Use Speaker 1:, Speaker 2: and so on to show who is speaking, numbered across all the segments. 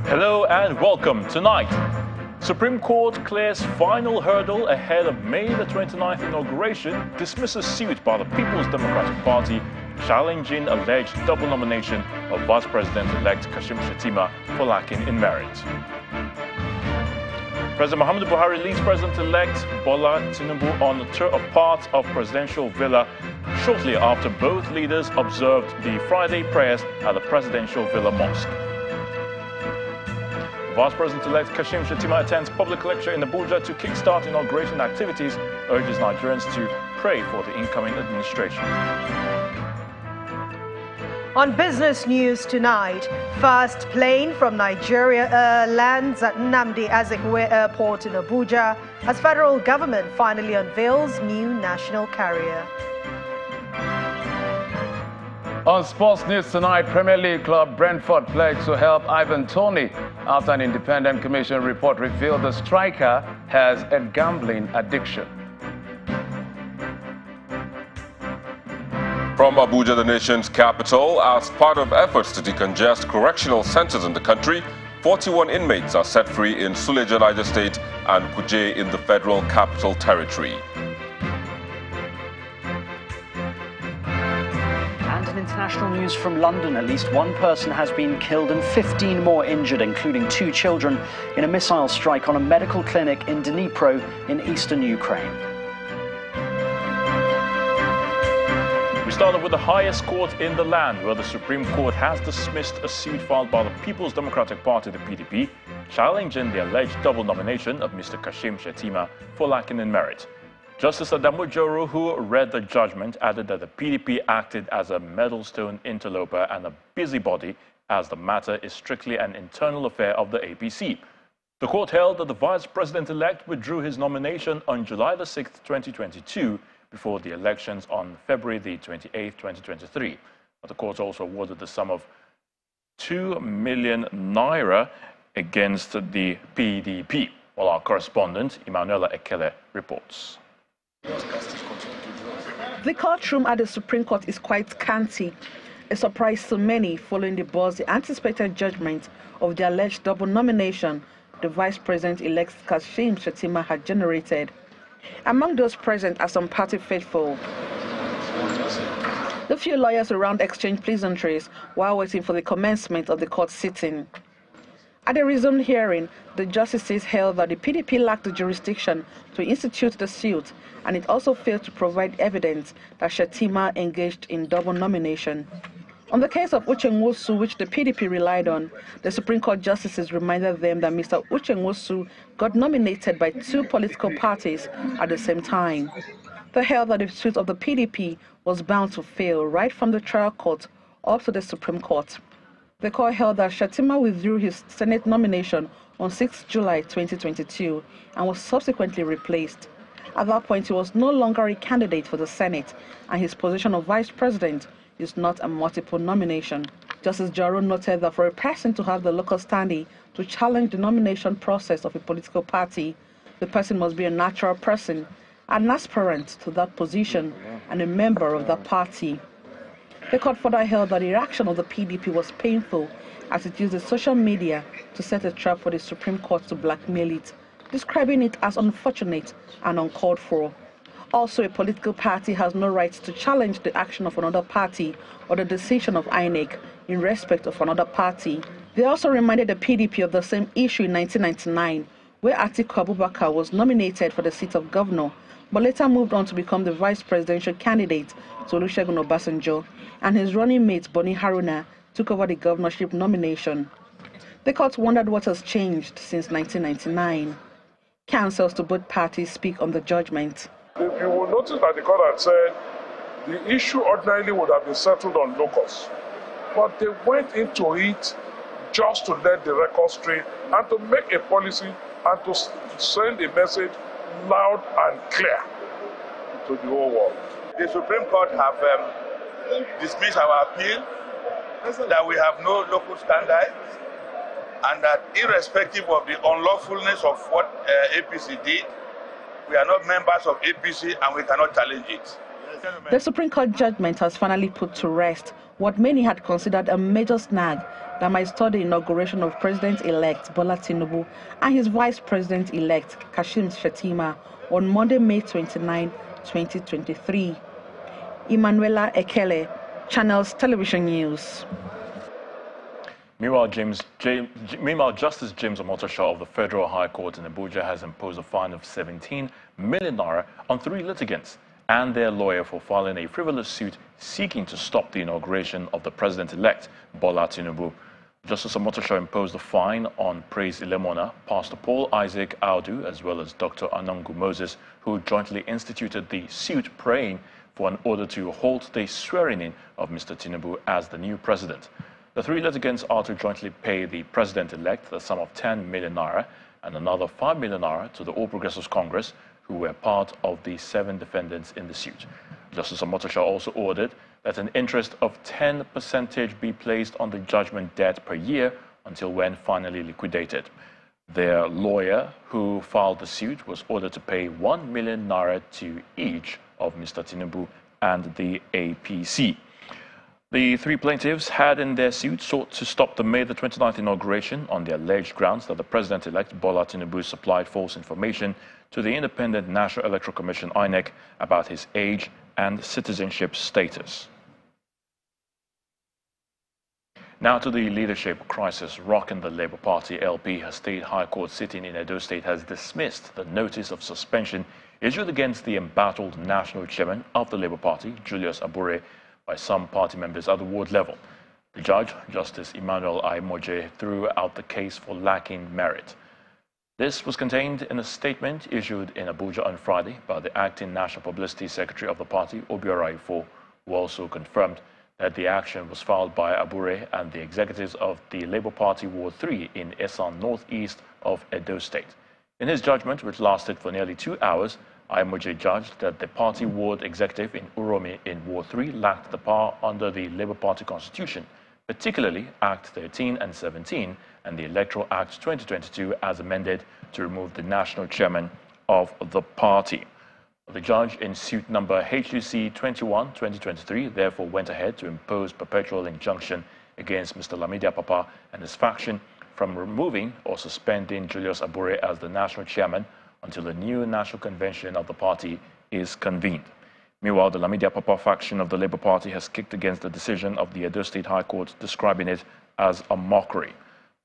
Speaker 1: Hello and welcome. Tonight, Supreme Court clears final hurdle ahead of May the 29th inauguration, dismisses suit by the People's Democratic Party challenging alleged double nomination of Vice President-elect Kashim Shettima for lacking in merit. President Muhammadu Buhari leads President-elect Bola Tinubu on a tour of parts of Presidential Villa shortly after both leaders observed the Friday prayers at the Presidential Villa Mosque. Vice President-elect Kashim Shettima attends public lecture in Abuja to kickstart inauguration activities, urges Nigerians to pray for the incoming administration.
Speaker 2: On business news tonight, first plane from Nigeria lands at Nnamdi Azikiwe Airport in Abuja as federal government finally unveils new national carrier.
Speaker 3: On sports news tonight, Premier League club Brentford pledged to help Ivan Toney after an independent commission report revealed the striker has a gambling addiction.
Speaker 4: From Abuja, the nation's capital, as part of efforts to decongest correctional centers in the country, 41 inmates are set free in Suleja, Niger State and Kuje in the Federal Capital Territory.
Speaker 5: And in international news from London, at least one person has been killed and 15 more injured, including 2 children, in a missile strike on a medical clinic in Dnipro in eastern Ukraine.
Speaker 1: We started with the highest court in the land, where the Supreme Court has dismissed a suit filed by the People's Democratic Party, the PDP, challenging the alleged double nomination of Mr. Kashim Shettima for lacking in merit. Justice Adamu Joro, who read the judgment, added that the PDP acted as a Meadowstone interloper and a busybody, as the matter is strictly an internal affair of the APC. The court held that the Vice President-elect withdrew his nomination on July the 6th, 2022, before the elections on February the 28th, 2023. But the court also awarded the sum of 2 million naira against the PDP. While our correspondent, Emanuela Ekele, reports.
Speaker 6: The courtroom at the Supreme Court is quite scanty, a surprise to many following the anticipated judgment of the alleged double nomination the Vice President-elect Kashim Shettima had generated. Among those present are some party faithful. The few lawyers around exchanged pleasantries while waiting for the commencement of the court sitting. At the resumed hearing, the justices held that the PDP lacked the jurisdiction to institute the suit, and it also failed to provide evidence that Shettima engaged in double nomination. On the case of Uche Nwosu, which the PDP relied on, the Supreme Court justices reminded them that Mr. Uche Nwosu got nominated by 2 political parties at the same time. They held that the suit of the PDP was bound to fail right from the trial court up to the Supreme Court. The court held that Shettima withdrew his Senate nomination on 6 July 2022 and was subsequently replaced. At that point, he was no longer a candidate for the Senate, and his position of Vice President is not a multiple nomination. Justice Jaro noted that for a person to have the local standing to challenge the nomination process of a political party, the person must be a natural person, an aspirant to that position, and a member of that party. The court further held that the reaction of the PDP was painful, as it used the social media to set a trap for the Supreme Court to blackmail it, describing it as unfortunate and uncalled for. Also, a political party has no right to challenge the action of another party or the decision of INEC in respect of another party. They also reminded the PDP of the same issue in 1999, where Atiku Abubakar was nominated for the seat of governor, but later moved on to become the vice presidential candidate to Olusegun Obasanjo, and his running mate Boni Haruna took over the governorship nomination. The court wondered what has changed since 1999. Counsels to both parties speak on the judgment.
Speaker 7: If you will notice that the court had said the issue ordinarily would have been settled on locus, but they went into it just to let the record straight and to make a policy and to send a message loud and clear to the whole world.
Speaker 8: The Supreme Court have dismissed our appeal, that we have no local standard, and that irrespective of the unlawfulness of what APC did, we are not members of APC and we cannot challenge it.
Speaker 6: The Supreme Court judgment has finally put to rest what many had considered a major snag that might start the inauguration of President-elect Bola Tinubu and his Vice President-elect Kashim Shettima on Monday, May 29, 2023. Emanuela Ekele, Channels Television News.
Speaker 1: Meanwhile, Justice James Omotosho of the Federal High Court in Abuja has imposed a fine of 17 million naira on 3 litigants and their lawyer for filing a frivolous suit seeking to stop the inauguration of the president-elect Bola Tinubu. Justice Omotosho imposed a fine on Praise Ilemona, Pastor Paul Isaac Audu, as well as Dr. Anangu Moses, who jointly instituted the suit praying for an order to halt the swearing-in of Mr. Tinubu as the new president. The 3 litigants are to jointly pay the president-elect the sum of 10 million naira and another 5 million naira to the All Progressives Congress, who were part of the 7 defendants in the suit. Justice Omotosho also ordered that an interest of 10% be placed on the judgment debt per year until when finally liquidated. Their lawyer, who filed the suit, was ordered to pay 1 million naira to each of Mr. Tinubu and the APC. The 3 plaintiffs had in their suit sought to stop the May the 29th inauguration on the alleged grounds that the president-elect Bola Tinubu supplied false information to the Independent National Electoral Commission (INEC) about his age and citizenship status. Now to the leadership crisis rocking the Labour Party. LP, a state high court sitting in Edo State, has dismissed the notice of suspension issued against the embattled national chairman of the Labour Party, Julius Abure, by some party members at the ward level. The judge, Justice Emmanuel Aimoje, threw out the case for lacking merit. This was contained in a statement issued in Abuja on Friday by the acting National Publicity Secretary of the party, Obiora Ifo, who also confirmed that the action was filed by Abure and the executives of the Labour Party Ward 3 in Esan, northeast of Edo State. In his judgment, which lasted for nearly 2 hours, Aimoje judged that the party ward executive in Uromi in Ward 3 lacked the power under the Labour Party Constitution, particularly Act 13 and 17 and the Electoral Act 2022 as amended to remove the national chairman of the party. The judge in suit number HUC 21-2023 therefore went ahead to impose perpetual injunction against Mr. Lamidi Apapa and his faction from removing or suspending Julius Abure as the national chairman until the new national convention of the party is convened. Meanwhile, the Lamidi Apapa faction of the Labour Party has kicked against the decision of the Edo State High Court, describing it as a mockery.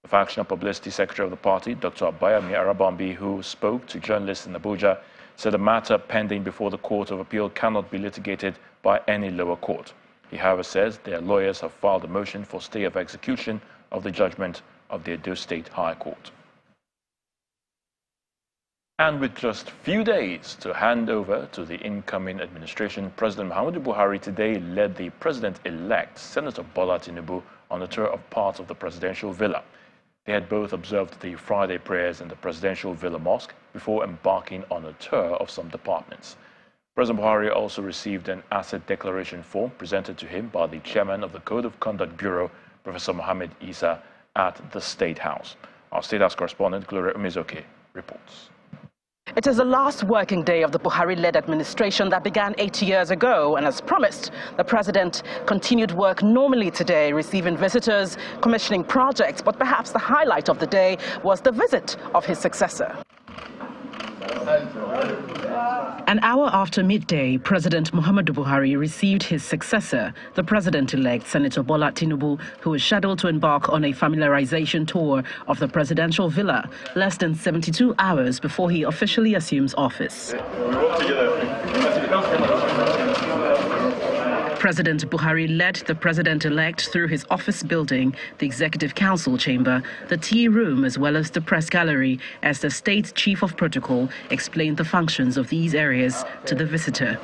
Speaker 1: The faction publicity secretary of the party, Dr. Abayami Arabambi, who spoke to journalists in Abuja, said the matter pending before the Court of Appeal cannot be litigated by any lower court. He, however, says their lawyers have filed a motion for stay of execution of the judgment of the Edo State High Court. And with just few days to hand over to the incoming administration, President Muhammadu Buhari today led the president-elect, Senator Bola Tinubu, on a tour of parts of the presidential villa. They had both observed the Friday prayers in the presidential villa mosque before embarking on a tour of some departments. President Buhari also received an asset declaration form presented to him by the chairman of the Code of Conduct Bureau, Professor Mohammed Isa, at the State House. Our State House correspondent, Gloria Umezoke, reports.
Speaker 9: It is the last working day of the Buhari-led administration that began 8 years ago, and as promised, the president continued work normally today, receiving visitors, commissioning projects, but perhaps the highlight of the day was the visit of his successor. An hour after midday, President Muhammadu Buhari received his successor, the president-elect Senator Bola Tinubu, who was scheduled to embark on a familiarization tour of the presidential villa less than 72 hours before he officially assumes office. President Buhari led the president-elect through his office building, the Executive Council chamber, the tea room, as well as the press gallery, as the state chief of protocol explained the functions of these areas to the visitor.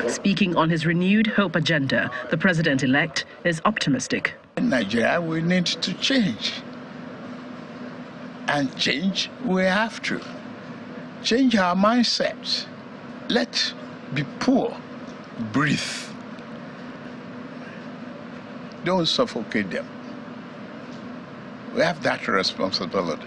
Speaker 9: Speaking on his renewed hope agenda, the president-elect is optimistic.
Speaker 10: In Nigeria, we need to change. And change we have to. Change our mindsets. Let's be poor. Breathe. Don't suffocate them. We have that responsibility.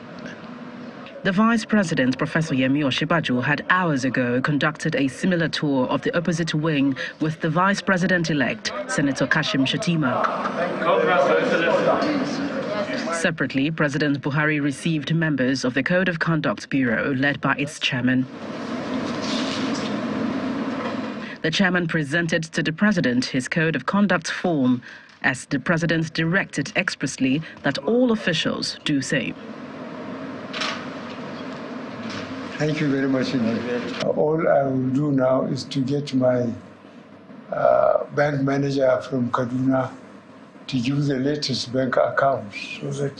Speaker 9: The Vice President, Professor Yemi Osinbajo, had hours ago conducted a similar tour of the opposite wing with the Vice President-elect, Senator Kashim Shettima. Separately, President Buhari received members of the Code of Conduct Bureau led by its chairman. The chairman presented to the president his Code of Conduct form, as the president directed expressly that all officials do same.
Speaker 11: Thank you very much indeed. All I will do now is to get my bank manager from Kaduna to use the latest bank account so that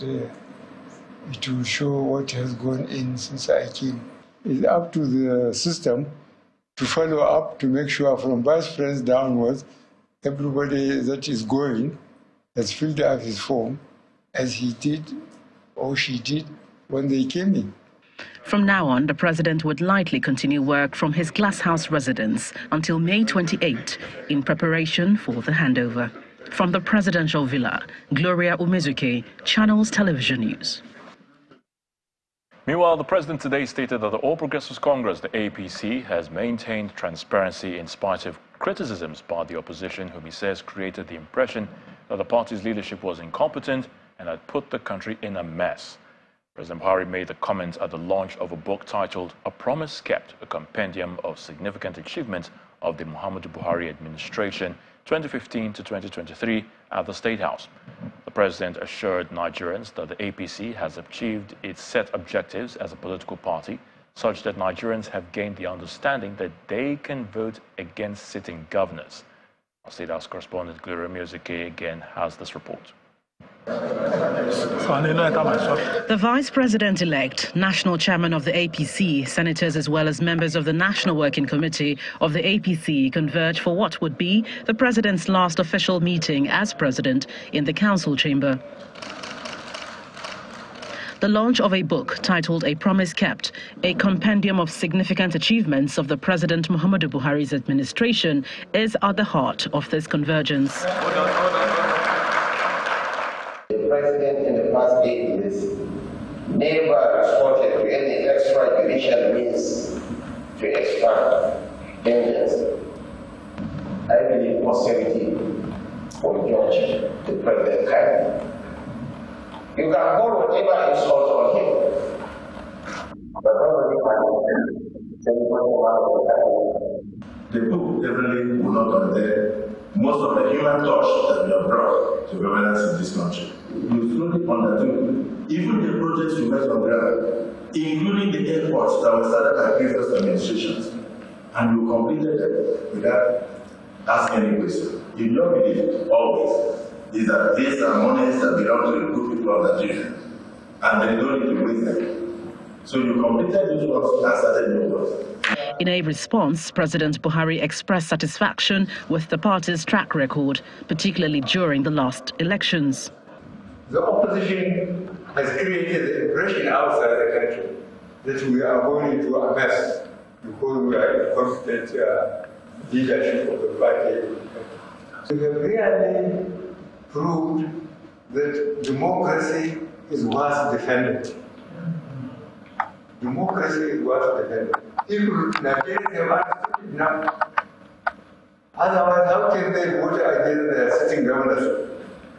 Speaker 11: it will show what has gone in since I came. It's up to the system to follow up to make sure from vice president downwards, everybody that is going has filled out his form as he did or she did when they came in.
Speaker 9: From now on, the president would likely continue work from his glasshouse residence until May 28 in preparation for the handover. From the presidential villa, Gloria Umezuke, Channels Television News.
Speaker 1: Meanwhile, the president today stated that the All Progressives Congress, the APC, has maintained transparency in spite of criticisms by the opposition, whom he says created the impression that the party's leadership was incompetent and had put the country in a mess. President Buhari made the comment at the launch of a book titled A Promise Kept, a compendium of significant achievements of the Muhammadu Buhari administration 2015 to 2023 at the State House. The president assured Nigerians that the APC has achieved its set objectives as a political party, such that Nigerians have gained the understanding that they can vote against sitting governors. Our State House correspondent Gloria Umezuke again has this report.
Speaker 9: The Vice President-elect, National Chairman of the APC, senators as well as members of the National Working Committee of the APC converge for what would be the President's last official meeting as President in the Council chamber. The launch of a book titled A Promise Kept, a compendium of significant achievements of the President Muhammadu Buhari's administration, is at the heart of this convergence.
Speaker 12: The president in the past 8 years never resorted to any extrajudicial means to expand vengeance. I believe posterity will judge the president kindly. You can call whatever insult on him, but nobody can say what
Speaker 13: the book definitely will not contain most of the human touch that we have brought to governance in this country. We slowly undertook even the projects we met on ground, including the airports that were started by previous administrations, and we completed them without asking any question. You don't believe it, always, is that these are monies that belong to the good people of Nigeria, and they don't need to waste them. So you completed these works and started new works.
Speaker 9: In a response, President Buhari expressed satisfaction with the party's track record, particularly during the last elections.
Speaker 11: The opposition has created the impression outside the country that we are going into a mess because we are in constant leadership of the party. We have really proved that democracy is worth defending. Democracy is worth defending. If Nigerians have understood now, otherwise how can they vote against their sitting governors,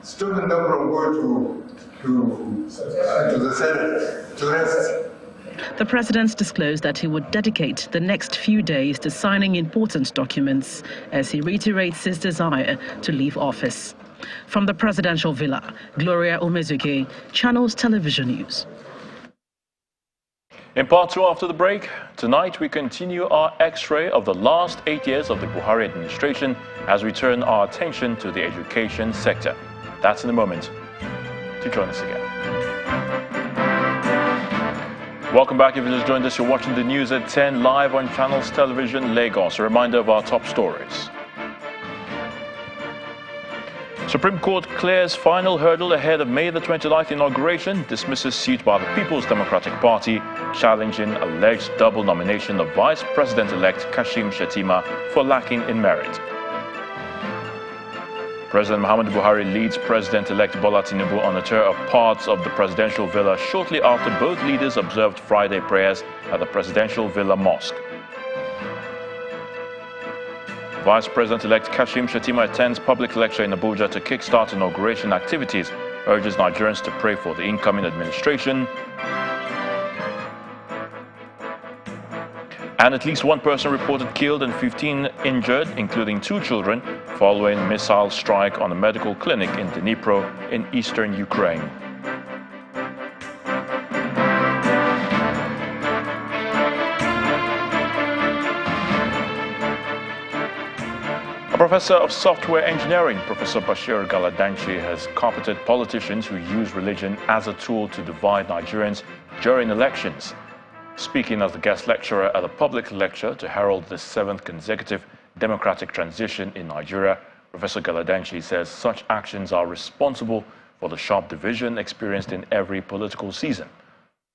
Speaker 11: stopping them from going to the Senate to rest?
Speaker 9: The president disclosed that he would dedicate the next few days to signing important documents as he reiterates his desire to leave office. From the presidential villa, Gloria Umezuke, Channels Television News.
Speaker 1: In part 2 after the break, tonight we continue our x-ray of the last 8 years of the Buhari administration as we turn our attention to the education sector. That's in a moment. To join us again. Welcome back. If you just joined us, you're watching the news at 10 live on Channels Television Lagos. A reminder of our top stories. Supreme Court clears final hurdle ahead of May the 29th inauguration, dismisses suit by the People's Democratic Party, challenging alleged double nomination of Vice President-elect Kashim Shettima for lacking in merit. President Muhammadu Buhari leads President-elect Bola Tinubu on a tour of parts of the presidential villa shortly after both leaders observed Friday prayers at the presidential villa mosque. Vice President-elect Kashim Shettima attends public lecture in Abuja to kickstart inauguration activities, urges Nigerians to pray for the incoming administration. And at least one person reported killed and 15 injured, including 2 children, following missile strike on a medical clinic in Dnipro in eastern Ukraine. A professor of software engineering, Professor Bashir Galadanchi, has carpeted politicians who use religion as a tool to divide Nigerians during elections. Speaking as the guest lecturer at a public lecture to herald the 7th consecutive democratic transition in Nigeria, Professor Galadanchi says such actions are responsible for the sharp division experienced in every political season.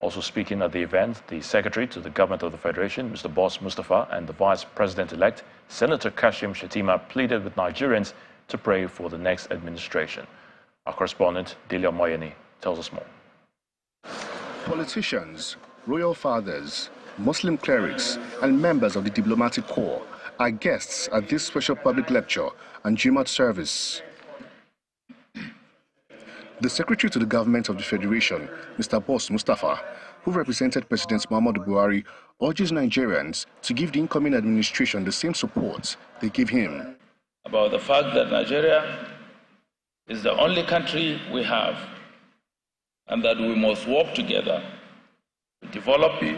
Speaker 1: Also speaking at the event, the Secretary to the Government of the Federation, Mr. Boss Mustafa, and the Vice President-elect, Senator Kashim Shettima, pleaded with Nigerians to pray for the next administration. Our correspondent, Delia Moyeni, tells us more.
Speaker 14: Politicians, royal fathers, Muslim clerics, and members of the diplomatic corps are guests at this special public lecture and Jumat service. The Secretary to the Government of the Federation, Mr. Boss Mustafa, who represented President Muhammadu Buhari, urges Nigerians to give the incoming administration the same support they give him.
Speaker 15: About the fact that Nigeria is the only country we have, and that we must work together to develop it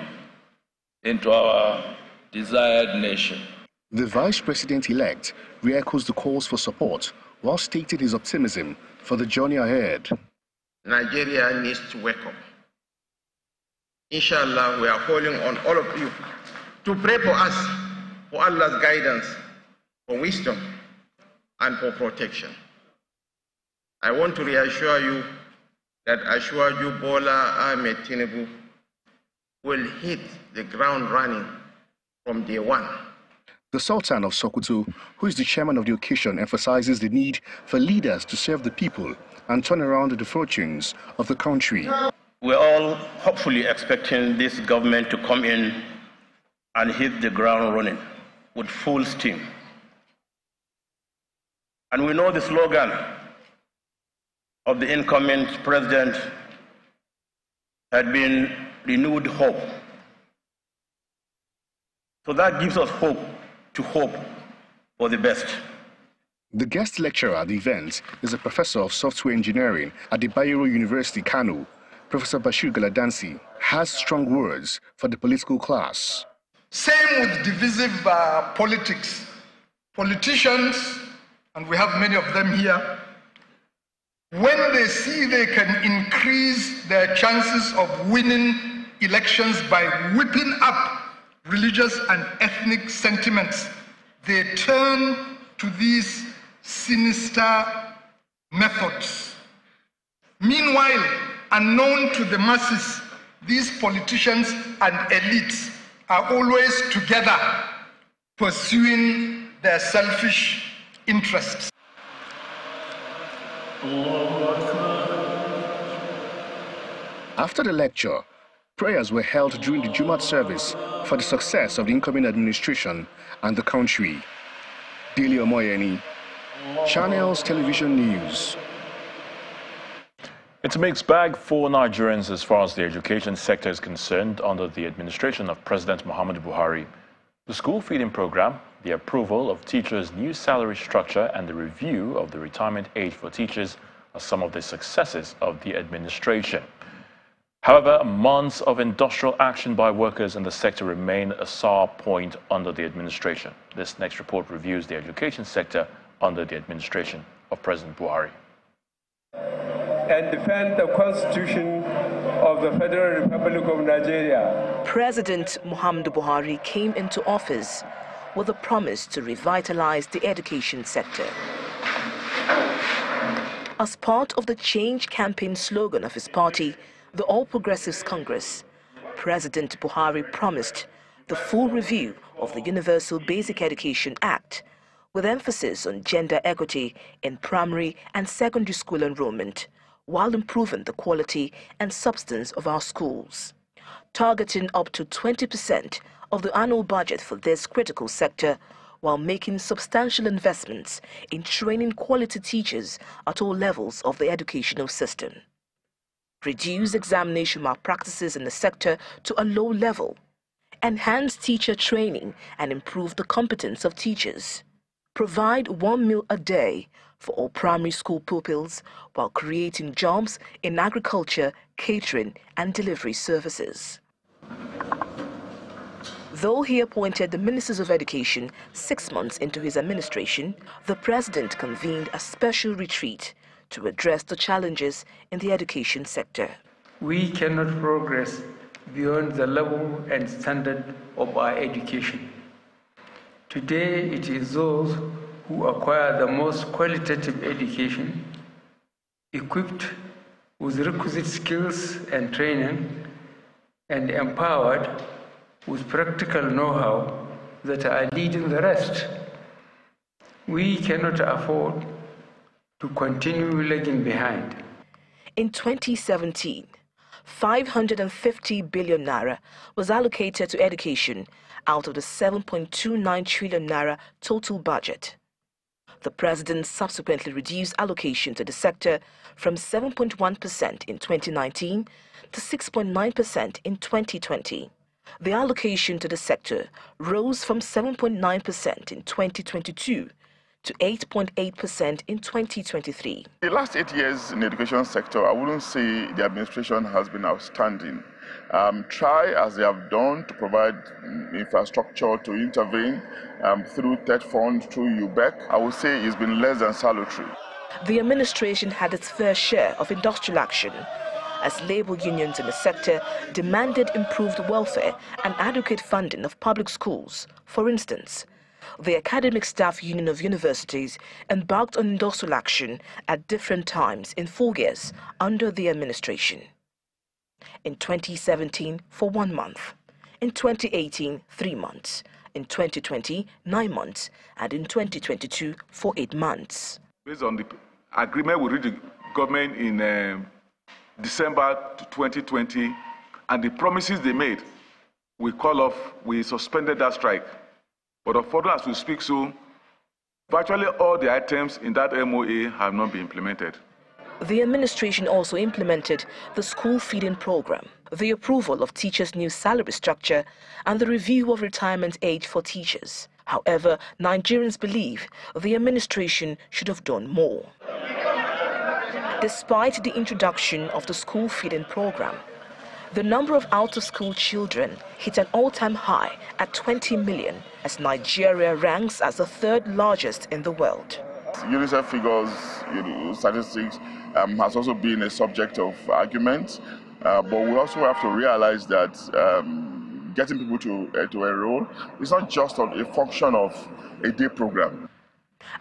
Speaker 15: into our desired nation.
Speaker 14: The Vice President-elect re-echoes the calls for support while stating his optimism for the journey ahead.
Speaker 12: Nigeria needs to wake up. Inshallah, we are calling on all of you to pray for us, for Allah's guidance, for wisdom, and for protection. I want to reassure you that Ashwaju Bola Ahmed Tinubu will hit the ground running from day one.
Speaker 14: The Sultan of Sokoto, who is the chairman of the occasion, emphasizes the need for leaders to serve the people and turn around the fortunes of the country.
Speaker 16: We're all hopefully expecting this government to come in and hit the ground running with full steam. And we know the slogan of the incoming president had been renewed hope. So that gives us hope to hope for the best.
Speaker 14: The guest lecturer at the event is a professor of software engineering at the Bayero University, Kano. Professor Bashir Galadanchi has strong words for the political class.
Speaker 17: Same with divisive politics. Politicians, and we have many of them here, when they see they can increase their chances of winning elections by whipping up religious and ethnic sentiments, they turn to these sinister methods. Meanwhile, unknown to the masses, these politicians and elites are always together, pursuing their selfish interests.
Speaker 14: After the lecture, prayers were held during the Jumat service for the success of the incoming administration and the country. Delia Moyeni, Channels Television News.
Speaker 1: It's a mixed bag for Nigerians as far as the education sector is concerned under the administration of President Muhammadu Buhari. The school feeding program, the approval of teachers' new salary structure, and the review of the retirement age for teachers are some of the successes of the administration. However, months of industrial action by workers in the sector remain a sore point under the administration. This next report reviews the education sector under the administration of President Buhari.
Speaker 18: And defend the Constitution of the Federal Republic of Nigeria.
Speaker 19: President Muhammadu Buhari came into office with a promise to revitalize the education sector. As part of the Change campaign slogan of his party, the All Progressives Congress, President Buhari promised the full review of the Universal Basic Education Act, with emphasis on gender equity in primary and secondary school enrollment, while improving the quality and substance of our schools, targeting up to 20% of the annual budget for this critical sector, while making substantial investments in training quality teachers at all levels of the educational system. Reduce examination malpractices in the sector to a low level, enhance teacher training and improve the competence of teachers, provide 1 meal a day for all primary school pupils while creating jobs in agriculture, catering and delivery services. Though he appointed the Ministers of Education 6 months into his administration, the President convened a special retreat to address the challenges in the education sector.
Speaker 18: We cannot progress beyond the level and standard of our education. Today, it is those who acquire the most qualitative education, equipped with requisite skills and training, and empowered with practical know-how that are leading the rest. We cannot afford to continue lagging behind.
Speaker 19: In 2017, 550 billion naira was allocated to education out of the 7.29 trillion naira total budget. The President subsequently reduced allocation to the sector from 7.1% in 2019 to 6.9% in 2020. The allocation to the sector rose from 7.9% in 2022 to 8.8% in 2023.
Speaker 20: The last 8 years in the education sector, I wouldn't say the administration has been outstanding. Try as they have done to provide infrastructure to intervene through TED Fund, through UBEC, I would say it's been less than salutary.
Speaker 19: The administration had its fair share of industrial action, as labor unions in the sector demanded improved welfare and adequate funding of public schools. For instance, the Academic Staff Union of Universities embarked on industrial action at different times in 4 years under the administration. In 2017, for 1 month. In 2018, 3 months. In 2020, 9 months. And in 2022, for 8 months.
Speaker 21: Based on the agreement we reached the government in December 2020 and the promises they made, we suspended that strike. But unfortunately, as we speak so, virtually all the items in that MOA have not been implemented.
Speaker 19: The administration also implemented the school feeding program, the approval of teachers' new salary structure, and the review of retirement age for teachers. However, Nigerians believe the administration should have done more. Despite the introduction of the school feeding program, the number of out-of-school children hit an all-time high at 20 million, as Nigeria ranks as the 3rd largest in the world.
Speaker 20: UNICEF figures, statistics, has also been a subject of argument, but we also have to realize that getting people to enroll is not just a function of a day program.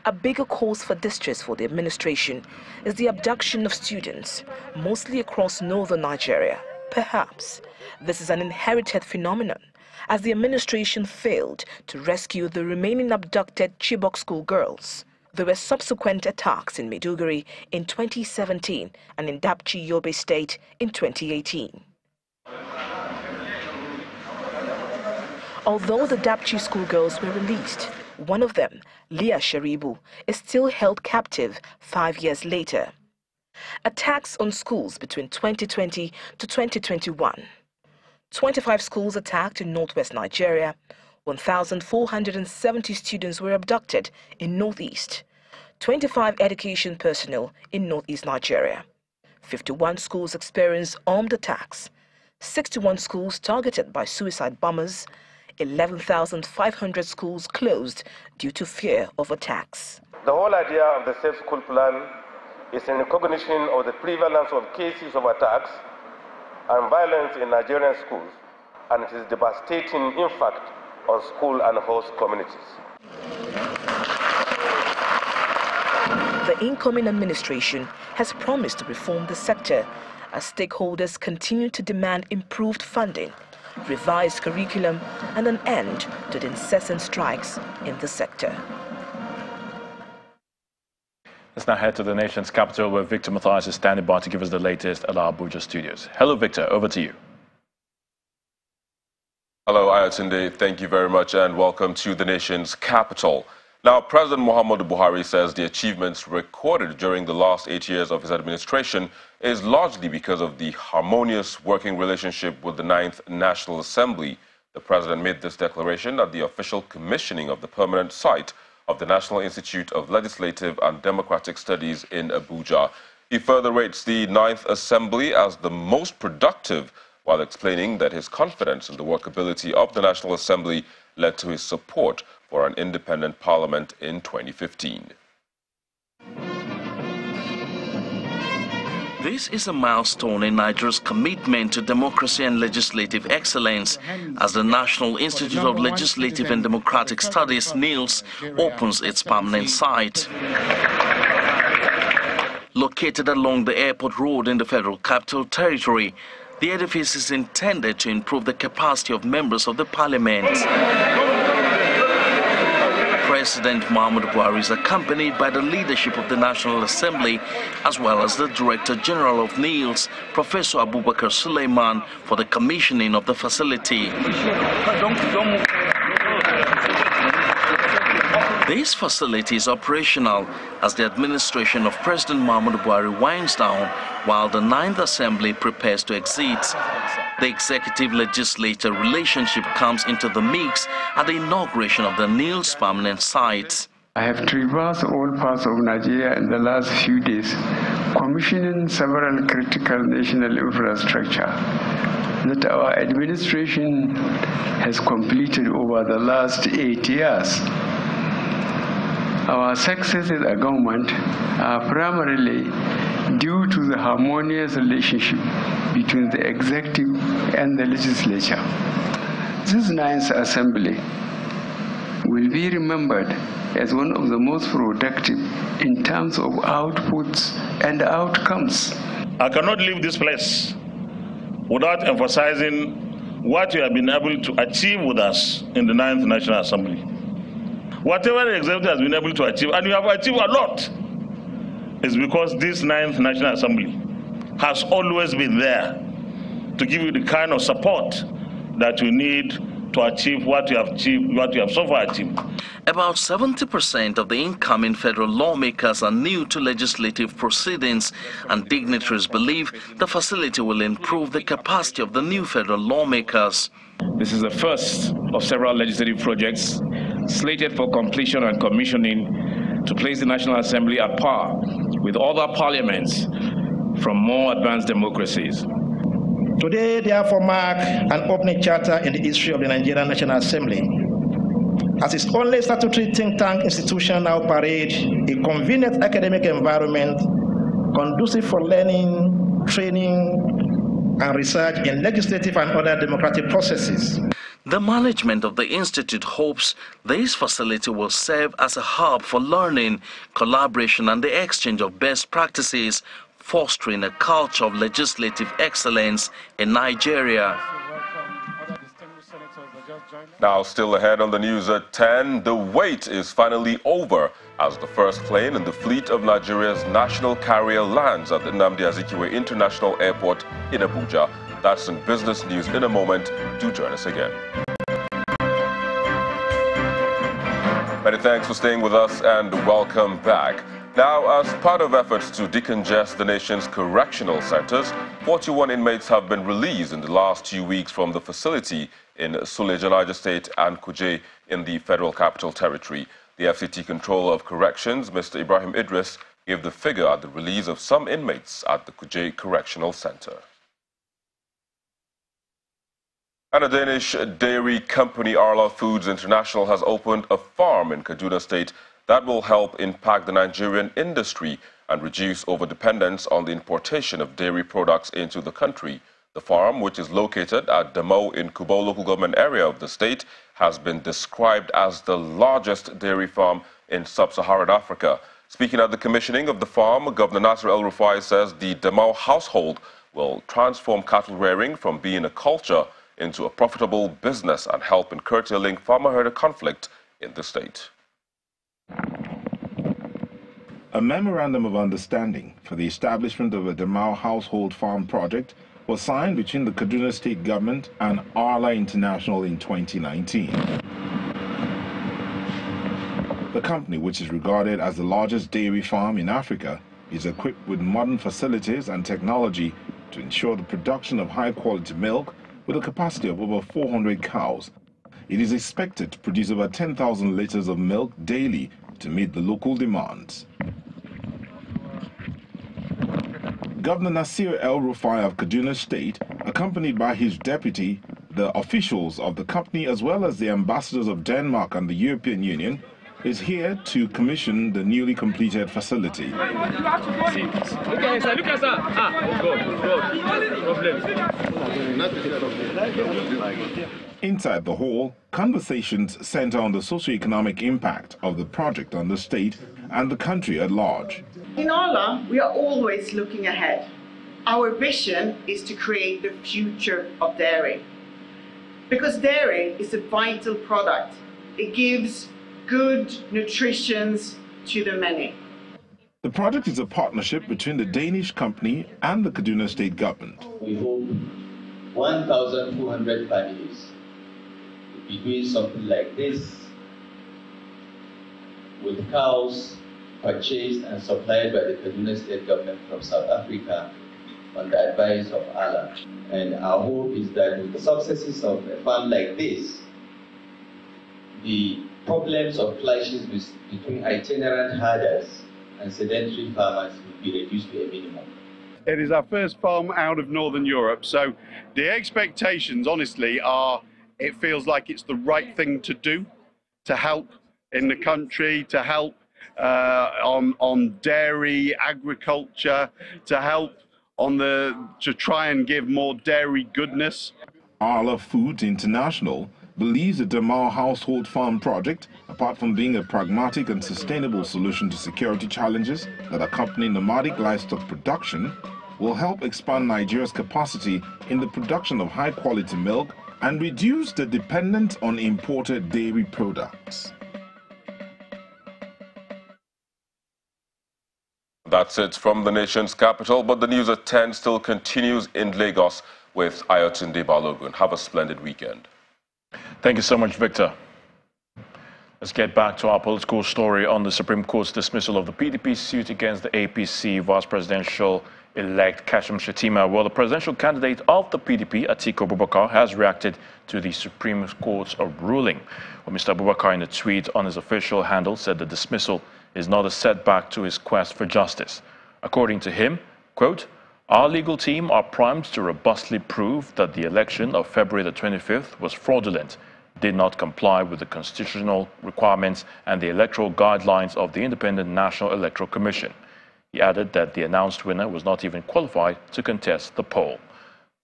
Speaker 19: A bigger cause for distress for the administration is the abduction of students, mostly across northern Nigeria. Perhaps this is an inherited phenomenon, as the administration failed to rescue the remaining abducted Chibok schoolgirls. There were subsequent attacks in Maiduguri in 2017 and in Dapchi, Yobe State in 2018. Although the Dapchi schoolgirls were released, one of them, Leah Sharibu, is still held captive 5 years later. Attacks on schools between 2020 to 2021. 25 schools attacked in northwest Nigeria. 1,470 students were abducted in northeast. 25 education personnel in northeast Nigeria. 51 schools experienced armed attacks. 61 schools targeted by suicide bombers. 11,500 schools closed due to fear of attacks.
Speaker 22: The whole idea of the Safe School Plan is in recognition of the prevalence of cases of attacks and violence in Nigerian schools, and it is devastating impact on school and host communities.
Speaker 19: The incoming administration has promised to reform the sector as stakeholders continue to demand improved funding, revised curriculum, and an end to the incessant strikes in the sector.
Speaker 1: Let's now head to the nation's capital, where Victor Matthias is standing by to give us the latest at our Abuja studios. Hello, Victor. Over to you.
Speaker 4: Hello, Ayatunde. Thank you very much and welcome to the nation's capital. Now, President Muhammadu Buhari says the achievements recorded during the last 8 years of his administration is largely because of the harmonious working relationship with the 9th National Assembly. The president made this declaration at the official commissioning of the permanent site of the National Institute of Legislative and Democratic Studies in Abuja. He further rates the 9th Assembly as the most productive, while explaining that his confidence in the workability of the National Assembly led to his support for an independent parliament in 2015.
Speaker 2: This is a milestone in Nigeria's commitment to democracy and legislative excellence as the National Institute of Legislative and Democratic Studies, NILS, opens its permanent site. Located along the airport road in the Federal Capital Territory, the edifice is intended to improve the capacity of members of the parliament. President Muhammadu Buhari is accompanied by the leadership of the National Assembly as well as the Director General of NILS, Professor Abubakar Suleiman, for the commissioning of the facility. This facility is operational as the administration of President Muhammadu Buhari winds down while the 9th Assembly prepares to exit. The executive-legislature relationship comes into the mix at the inauguration of the NILS permanent site.
Speaker 3: I have traversed all parts of Nigeria in the last few days, commissioning several critical national infrastructure that our administration has completed over the last 8 years. Our successes as a government are primarily due to the harmonious relationship between the executive and the legislature. This 9th Assembly will be remembered as one of the most productive in terms of outputs and outcomes.
Speaker 13: I cannot leave this place without emphasizing what you have been able to achieve with us in the 9th National Assembly. Whatever the executive has been able to achieve, and you have achieved a lot, is because this 9th National Assembly has always been there to give you the kind of support that you need to achieve what you have so far achieved.
Speaker 2: About 70% of the incoming federal lawmakers are new to legislative proceedings, and dignitaries believe the facility will improve the capacity of the new federal lawmakers.
Speaker 23: This is the first of several legislative projects slated for completion and commissioning to place the National Assembly at par with other parliaments from more advanced democracies.
Speaker 24: Today, therefore, marks an opening chapter in the history of the Nigerian National Assembly, as its only statutory think tank institution now parades a convenient academic environment conducive for learning, training, and research in legislative and other democratic processes.
Speaker 2: The management of the institute hopes this facility will serve as a hub for learning, collaboration, and the exchange of best practices, fostering a culture of legislative excellence in Nigeria.
Speaker 4: Now, still ahead on the news at 10, the wait is finally over as the first plane in the fleet of Nigeria's national carrier lands at the Nnamdi Azikiwe International Airport in Abuja. That's in business news in a moment. Do join us again. Many thanks for staying with us and welcome back. Now, as part of efforts to decongest the nation's correctional centers, 41 inmates have been released in the last 2 weeks from the facility in Suleja, Niger State and Kuje in the Federal Capital Territory. The FCT Controller of Corrections, Mr. Ibrahim Idris, gave the figure at the release of some inmates at the Kuje Correctional Center. And a Danish dairy company, Arla Foods International, has opened a farm in Kaduna State that will help impact the Nigerian industry and reduce overdependence on the importation of dairy products into the country. The farm, which is located at Damo in Kubo local government area of the state, has been described as the largest dairy farm in sub-Saharan Africa. Speaking at the commissioning of the farm, Governor Nasir El-Rufai says the Damo household will transform cattle rearing from being a culture into a profitable business and help in curtailing farmer-herder conflict in the state.
Speaker 5: A memorandum of understanding for the establishment of a Damao household farm project was signed between the Kaduna State Government and Arla International in 2019. The company, which is regarded as the largest dairy farm in Africa, is equipped with modern facilities and technology to ensure the production of high-quality milk with a capacity of over 400 cows. It is expected to produce over 10,000 liters of milk daily to meet the local demands. Governor Nasir El-Rufai of Kaduna State, accompanied by his deputy, the officials of the company as well as the ambassadors of Denmark and the European Union, is here to commission the newly completed facility. Inside the hall, conversations center on the socio-economic impact of the project on the state and the country at large.
Speaker 6: In Arla, we are always looking ahead. Our vision is to create the future of dairy. Because dairy is a vital product. It gives good nutrition to the many.
Speaker 5: The project is a partnership between the Danish company and the Kaduna State Government.
Speaker 7: We hope 1,200 families will be doing something like this with cows purchased and supplied by the Kaduna State Government from South Africa on the advice of Allah. And our hope is that with the successes of a farm like this, the problems of clashes between itinerant herders and sedentary farmers will be reduced to a minimum.
Speaker 8: It is our first farm out of Northern Europe, so the expectations, honestly, are it feels like it's the right thing to do to help in the country, to help on dairy, agriculture, to help to try and give more dairy goodness.
Speaker 5: Arla Foods International believes the Damao household farm project, apart from being a pragmatic and sustainable solution to security challenges that accompany nomadic livestock production, will help expand Nigeria's capacity in the production of high-quality milk and reduce the dependence on imported dairy products.
Speaker 4: That's it from the nation's capital, but the news at 10 still continues in Lagos with Ayotunde Balogun. Have a splendid weekend.
Speaker 1: Thank you so much, Victor. Let's get back to our political story on the Supreme Court's dismissal of the PDP suit against the APC Vice Presidential-elect Kashim Shettima. Well, the presidential candidate of the PDP, Atiku Abubakar, has reacted to the Supreme Court's ruling. Well, Mr. Abubakar, in a tweet on his official handle, said the dismissal is not a setback to his quest for justice. According to him, quote, "Our legal team are primed to robustly prove that the election of February the 25th was fraudulent, did not comply with the constitutional requirements and the electoral guidelines of the Independent National Electoral Commission." He added that the announced winner was not even qualified to contest the poll.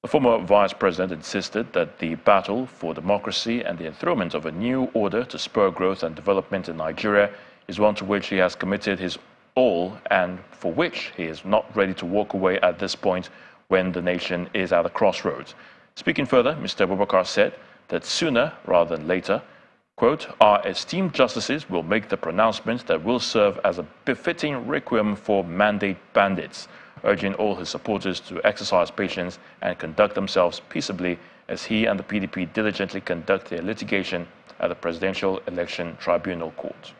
Speaker 1: The former vice president insisted that the battle for democracy and the enthronement of a new order to spur growth and development in Nigeria is one to which he has committed his all and for which he is not ready to walk away at this point when the nation is at a crossroads. Speaking further, Mr. Abubakar said that sooner rather than later, quote, "Our esteemed justices will make the pronouncements that will serve as a befitting requiem for mandate bandits," urging all his supporters to exercise patience and conduct themselves peaceably as he and the PDP diligently conduct their litigation at the Presidential Election Tribunal Court.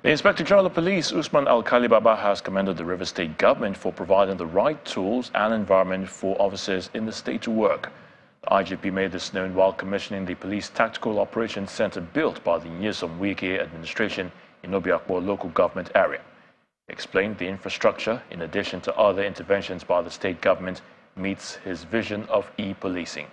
Speaker 1: The Inspector General of Police, Usman Alkali Baba, has commended the Rivers State government for providing the right tools and environment for officers in the state to work. The IGP made this known while commissioning the Police Tactical Operations Center built by the Nyesom Wike administration in Obiakpo local government area. He explained the infrastructure, in addition to other interventions by the state government, meets his vision of e-policing.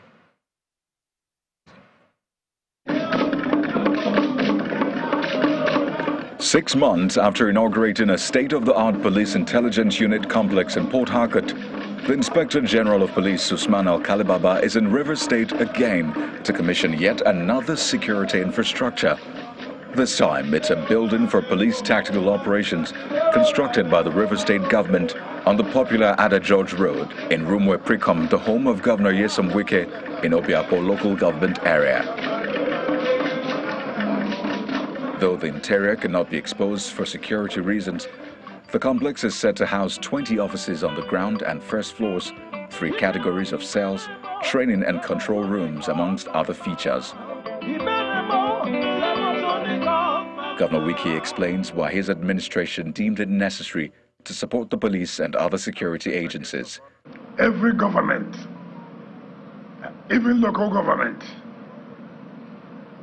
Speaker 25: Six months after inaugurating a state-of-the-art police intelligence unit complex in Port Harcourt, the Inspector General of Police, Usman Alkali Baba, is in Rivers State again to commission yet another security infrastructure. This time, it's a building for police tactical operations constructed by the Rivers State government on the popular Ada George Road in Rumwe Precom, the home of Governor Nyesom Wike in Obiakpo local government area. Though the interior cannot be exposed for security reasons, the complex is said to house 20 offices on the ground and first floors, 3 categories of cells, training and control rooms, amongst other features. Governor Wiki explains why his administration deemed it necessary to support the police and other security agencies.
Speaker 9: Every government, even local government,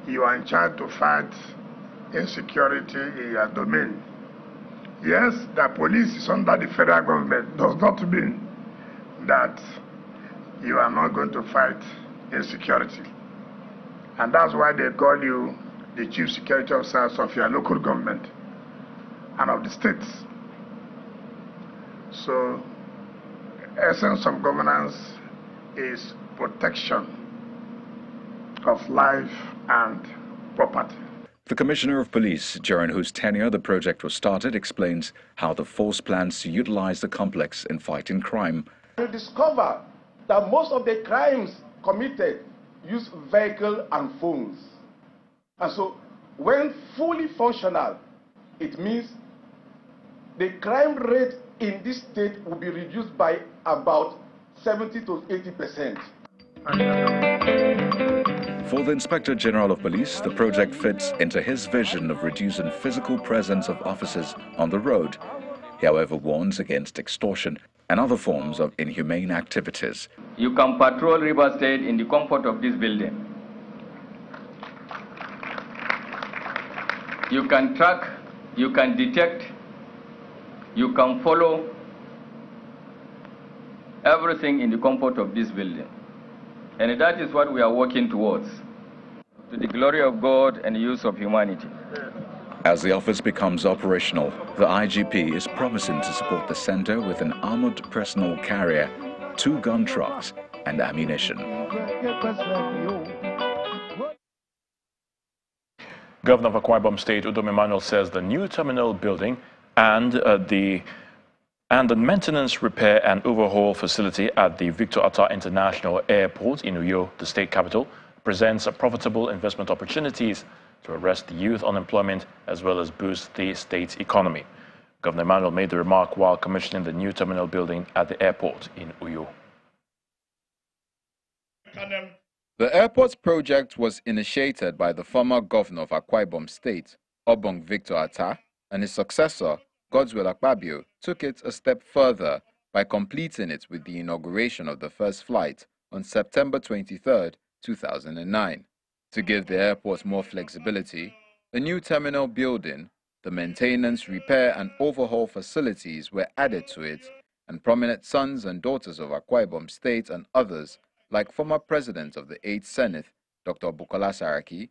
Speaker 9: you are in charge to fight insecurity in your domain. Yes, the police is under the federal government does not mean that you are not going to fight insecurity. And that's why they call you the chief security officers of your local government and of the states. So, the essence of governance is protection of life and property.
Speaker 25: The Commissioner of Police, during whose tenure the project was started, explains how the force plans to utilize the complex in fighting crime.
Speaker 10: We discover that most of the crimes committed use vehicle and phones. And so, when fully functional, it means the crime rate in this state will be reduced by about 70 to 80%.
Speaker 25: For the Inspector General of Police, the project fits into his vision of reducing physical presence of officers on the road. He, however, warns against extortion and other forms of inhumane activities.
Speaker 11: You can patrol River State in the comfort of this building. You can track, you can detect, you can follow everything in the comfort of this building. And that is what we are working towards, to the glory of God and the use of humanity.
Speaker 25: As the office becomes operational, the IGP is promising to support the center with an armored personnel carrier, 2 gun trucks, and ammunition.
Speaker 1: Governor of Akwa Ibom State, Udom Emmanuel, says the new terminal building and the maintenance, repair and overhaul facility at the Victor Atta International Airport in Uyo, the state capital, presents profitable investment opportunities to arrest the youth unemployment as well as boost the state's economy. Governor Emmanuel made the remark while commissioning the new terminal building at the airport in Uyo.
Speaker 12: The airport's project was initiated by the former governor of Akwa Ibom State, Obong Victor Atta, and his successor, Godswill Akpabio, took it a step further by completing it with the inauguration of the first flight on September 23, 2009. To give the airport more flexibility, the new terminal building, the maintenance, repair and overhaul facilities were added to it, and prominent sons and daughters of Akwa Ibom State and others, like former President of the 8th Senate, Dr. Bukola Saraki,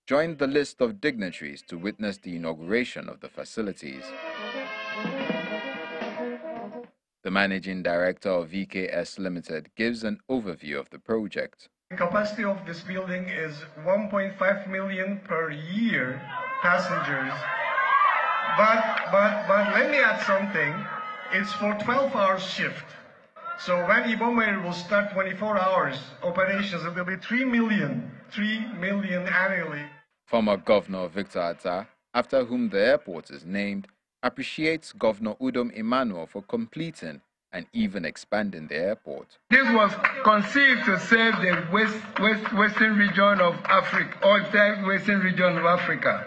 Speaker 12: joined the list of dignitaries to witness the inauguration of the facilities. The Managing Director of VKS Limited gives an overview of the project.
Speaker 15: The capacity of this building is 1.5 million per year passengers. But let me add something. It's for 12-hour shift. So when Ibom will start 24 hours operations, it will be 3 million annually.
Speaker 12: Former Governor Victor Atta, after whom the airport is named, appreciates Governor Udom Emmanuel for completing and even expanding the airport.
Speaker 15: This was conceived to save the western region of Africa, or the western region of Africa.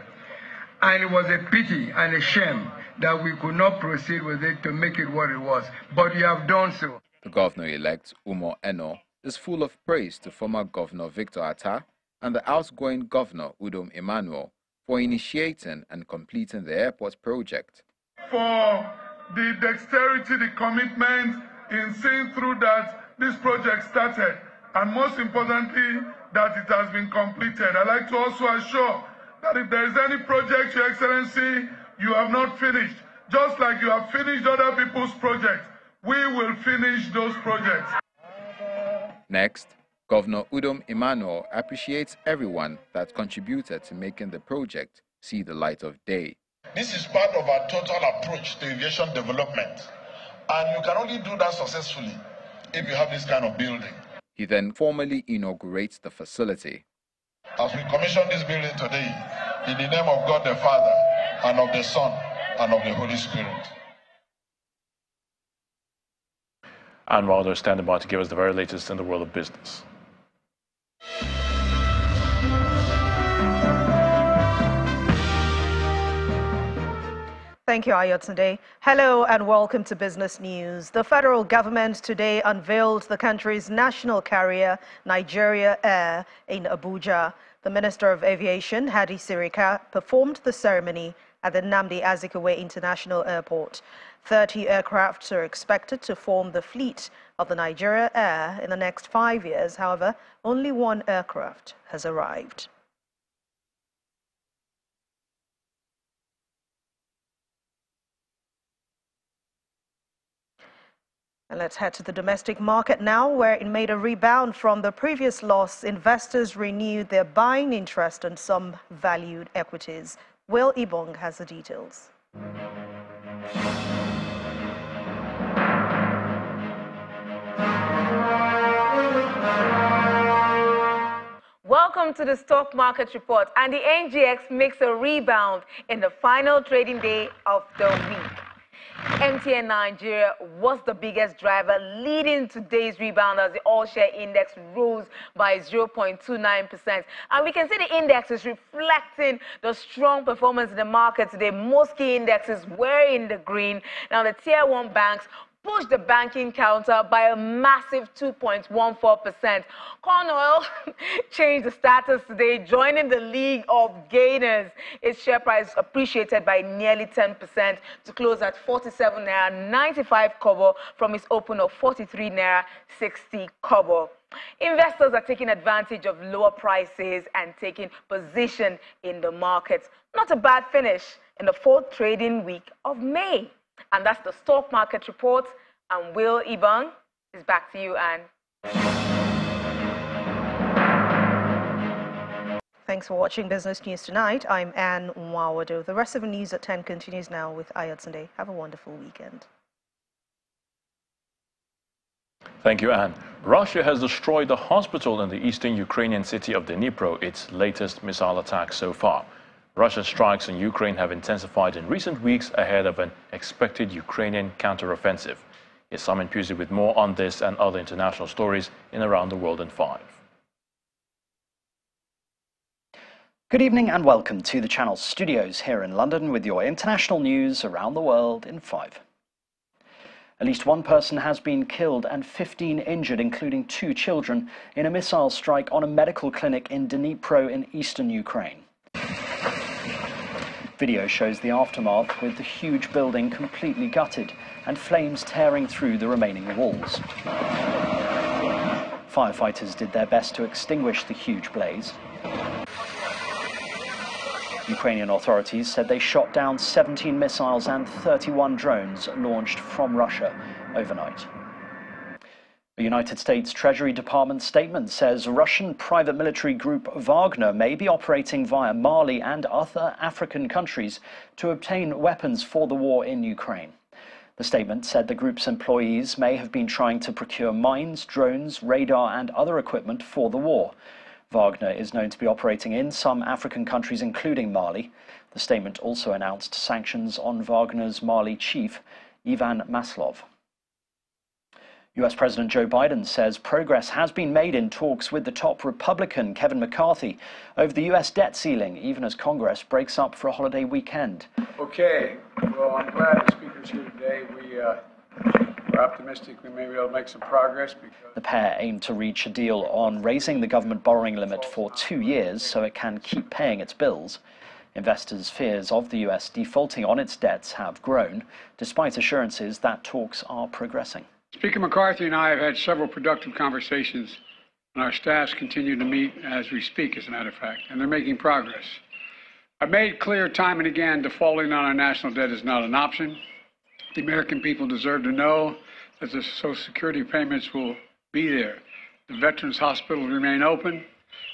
Speaker 15: And it was a pity and a shame that we could not proceed with it to make it what it was. But we have done so.
Speaker 12: The governor-elect, Umo Eno, is full of praise to former Governor Victor Atta and the outgoing Governor Udom Emmanuel for initiating and completing the airport project.
Speaker 26: For the dexterity, the commitment in seeing through that this project started, and most importantly, that it has been completed. I'd like to also assure that if there is any project, Your Excellency, you have not finished, just like you have finished other people's projects, we will finish those projects.
Speaker 12: Next, Governor Udom Emmanuel appreciates everyone that contributed to making the project see the light of day.
Speaker 27: This is part of our total approach to aviation development. And you can only do that successfully if you have this kind of building.
Speaker 12: He then formally inaugurates the facility.
Speaker 27: As we commission this building today, In the name of God the Father, and of the Son, and of the Holy Spirit.
Speaker 1: And while they're standing by to give us the very latest in the world of business.
Speaker 14: Thank you, Ayotunde. Hello and welcome to Business News. The federal government today unveiled the country's national carrier, Nigeria Air, in Abuja. The Minister of Aviation, Hadi Sirika, performed the ceremony at the Nnamdi Azikiwe International Airport. 30 aircrafts are expected to form the fleet of the Nigeria Air in the next 5 years. However, only one aircraft has arrived. And let's head to the domestic market now, where it made a rebound from the previous loss. Investors renewed their buying interest in some valued equities. Will Ibong has the details.
Speaker 16: Welcome to the stock market report, and the NGX makes a rebound in the final trading day of the week. MTN Nigeria was the biggest driver, leading today's rebound as the all-share index rose by 0.29%. And we can see the index is reflecting the strong performance in the market today. Most key indexes were in the green. Now, the Tier 1 banks pushed the banking counter by a massive 2.14%. Corn oil changed the status today, joining the league of gainers. Its share price appreciated by nearly 10% to close at 47 naira 95 kobo from its open of 43 naira 60 kobo. Investors are taking advantage of lower prices and taking position in the markets. Not a bad finish in the fourth trading week of May. And that's the stock market report. And Will Ibang is back to you, Anne.
Speaker 14: Thanks for watching Business News Tonight. I'm Anne Nwawado. The rest of the news at 10 continues now with Ayotunde. Have a wonderful weekend.
Speaker 1: Thank you, Anne. Russia has destroyed the hospital in the eastern Ukrainian city of Dnipro, its latest missile attack so far. Russia's strikes on Ukraine have intensified in recent weeks ahead of an expected Ukrainian counteroffensive. Here's Simon Pusey with more on this and other international stories in Around the World in 5.
Speaker 17: Good evening and welcome to the Channel studios here in London with your international news around the world in 5. At least one person has been killed and 15 injured, including 2 children, in a missile strike on a medical clinic in Dnipro in eastern Ukraine. Video shows the aftermath, with the huge building completely gutted and flames tearing through the remaining walls. Firefighters did their best to extinguish the huge blaze. Ukrainian authorities said they shot down 17 missiles and 31 drones launched from Russia overnight. The United States Treasury Department statement says Russian private military group Wagner may be operating via Mali and other African countries to obtain weapons for the war in Ukraine. The statement said the group's employees may have been trying to procure mines, drones, radar and other equipment for the war. Wagner is known to be operating in some African countries, including Mali. The statement also announced sanctions on Wagner's Mali chief, Ivan Maslov. US President Joe Biden says progress has been made in talks with the top Republican, Kevin McCarthy, over the US debt ceiling, even as Congress breaks up for a holiday weekend.
Speaker 18: Okay, well, I'm glad the speaker's here today. We're optimistic we may be able to make some progress.
Speaker 17: The pair aim to reach a deal on raising the government borrowing limit for 2 years so it can keep paying its bills. Investors' fears of the US defaulting on its debts have grown, despite assurances that talks are progressing.
Speaker 18: Speaker McCarthy and I have had several productive conversations, and our staffs continue to meet as we speak, as a matter of fact, and they're making progress. I've made clear time and again defaulting on our national debt is not an option. The American people deserve to know that the Social Security payments will be there. The Veterans Hospitals remain open,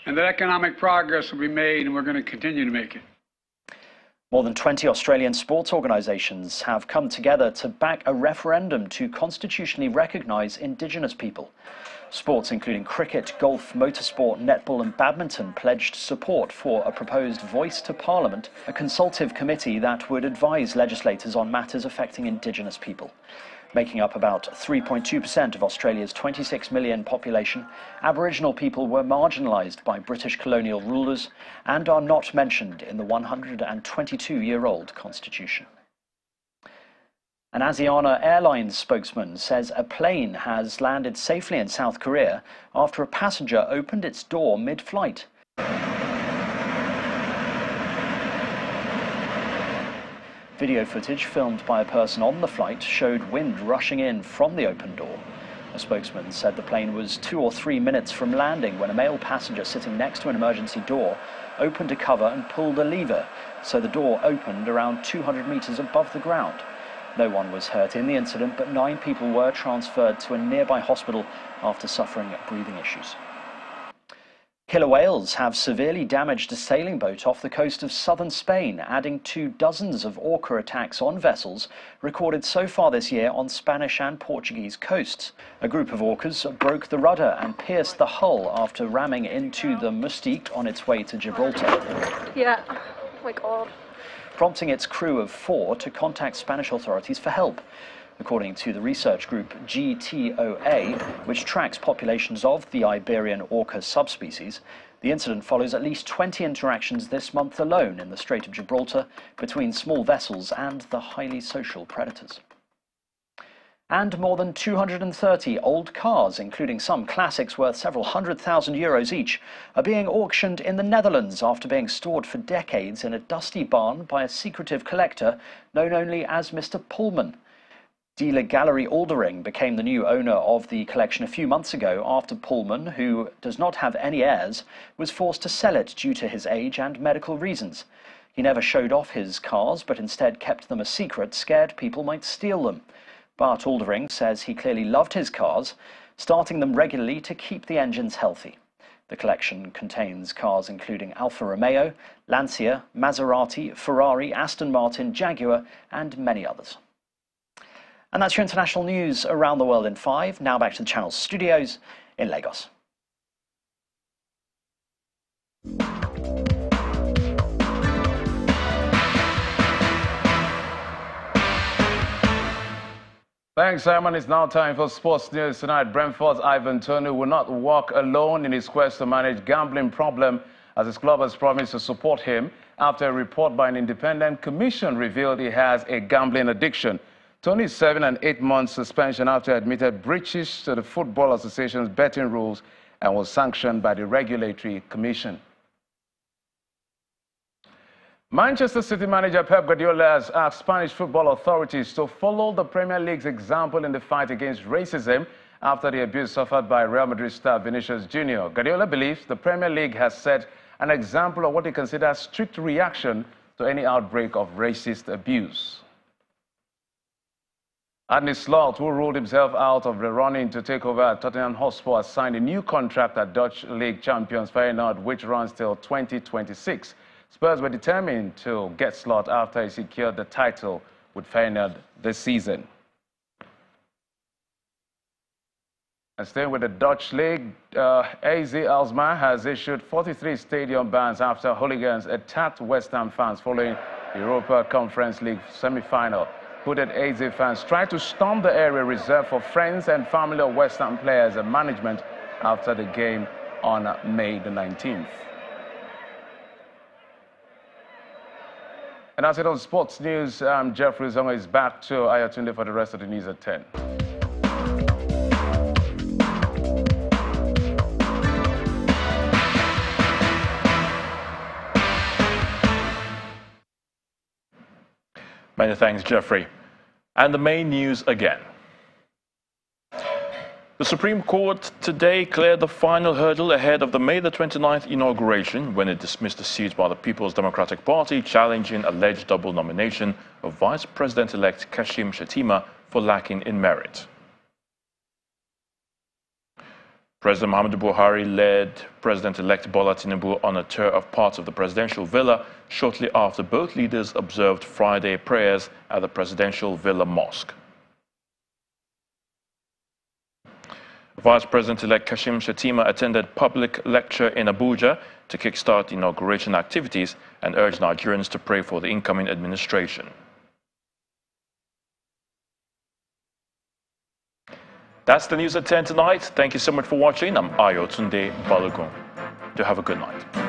Speaker 18: and that economic progress will be made, and we're going to continue to make it.
Speaker 17: More than 20 Australian sports organisations have come together to back a referendum to constitutionally recognise Indigenous people. Sports including cricket, golf, motorsport, netball and badminton pledged support for a proposed Voice to Parliament, a consultative committee that would advise legislators on matters affecting Indigenous people. Making up about 3.2% of Australia's 26 million population, Aboriginal people were marginalised by British colonial rulers and are not mentioned in the 122-year-old constitution. An Asiana Airlines spokesman says a plane has landed safely in South Korea after a passenger opened its door mid-flight. Video footage filmed by a person on the flight showed wind rushing in from the open door. A spokesman said the plane was 2 or 3 minutes from landing when a male passenger sitting next to an emergency door opened a cover and pulled a lever, so the door opened around 200 meters above the ground. No one was hurt in the incident, but 9 people were transferred to a nearby hospital after suffering breathing issues. Killer whales have severely damaged a sailing boat off the coast of southern Spain, adding to dozens of orca attacks on vessels recorded so far this year on Spanish and Portuguese coasts. A group of orcas broke the rudder and pierced the hull after ramming into the Mustique on its way to Gibraltar.
Speaker 3: Yeah, oh my God.
Speaker 17: Prompting its crew of 4 to contact Spanish authorities for help. According to the research group GTOA, which tracks populations of the Iberian orca subspecies, the incident follows at least 20 interactions this month alone in the Strait of Gibraltar between small vessels and the highly social predators. And more than 230 old cars, including some classics worth several €100,000 each, are being auctioned in the Netherlands after being stored for decades in a dusty barn by a secretive collector known only as Mr. Pullman. Dealer Gallery Aldering became the new owner of the collection a few months ago after Pullman, who does not have any heirs, was forced to sell it due to his age and medical reasons. He never showed off his cars, but instead kept them a secret, scared people might steal them. Bart Aldering says he clearly loved his cars, starting them regularly to keep the engines healthy. The collection contains cars including Alfa Romeo, Lancia, Maserati, Ferrari, Aston Martin, Jaguar and many others. And that's your international news around the world in 5. Now back to the Channel's studios in Lagos.
Speaker 13: Thanks, Simon. It's now time for sports news tonight. Brentford's Ivan Toney will not walk alone in his quest to manage gambling problem, as his club has promised to support him after a report by an independent commission revealed he has a gambling addiction. Toney is serving an 8-month suspension after admitted breaches to the Football Association's betting rules and was sanctioned by the Regulatory Commission. Manchester City manager Pep Guardiola has asked Spanish football authorities to follow the Premier League's example in the fight against racism after the abuse suffered by Real Madrid star Vinicius Jr. Guardiola believes the Premier League has set an example of what he considers strict reaction to any outbreak of racist abuse. Arne Slot, who ruled himself out of the running to take over at Tottenham Hotspur, has signed a new contract at Dutch League champions Feyenoord, which runs till 2026. Spurs were determined to get Slot after he secured the title with Feyenoord this season. And staying with the Dutch League, AZ Alkmaar has issued 43 stadium bans after hooligans attacked West Ham fans following the Europa Conference League semi-final. Hooded AZ fans tried to storm the area reserved for friends and family of West Ham players and management after the game on May the 19th. And as it on sports news, Jeffrey Zongo is back to Ayatunde for the rest of the news at 10.
Speaker 1: Many thanks, Jeffrey. And the main news again. The Supreme Court today cleared the final hurdle ahead of the May the 29th inauguration when it dismissed the suit by the People's Democratic Party challenging alleged double nomination of Vice President-elect Kashim Shettima for lacking in merit. President Muhammadu Buhari led President-elect Bola Tinubu on a tour of parts of the presidential villa shortly after both leaders observed Friday prayers at the presidential villa mosque. Vice President-elect Kashim Shettima attended public lecture in Abuja to kickstart inauguration activities and urged Nigerians to pray for the incoming administration. That's the news at 10 tonight. Thank you so much for watching. I'm Ayotunde Balogun. Do have a good night.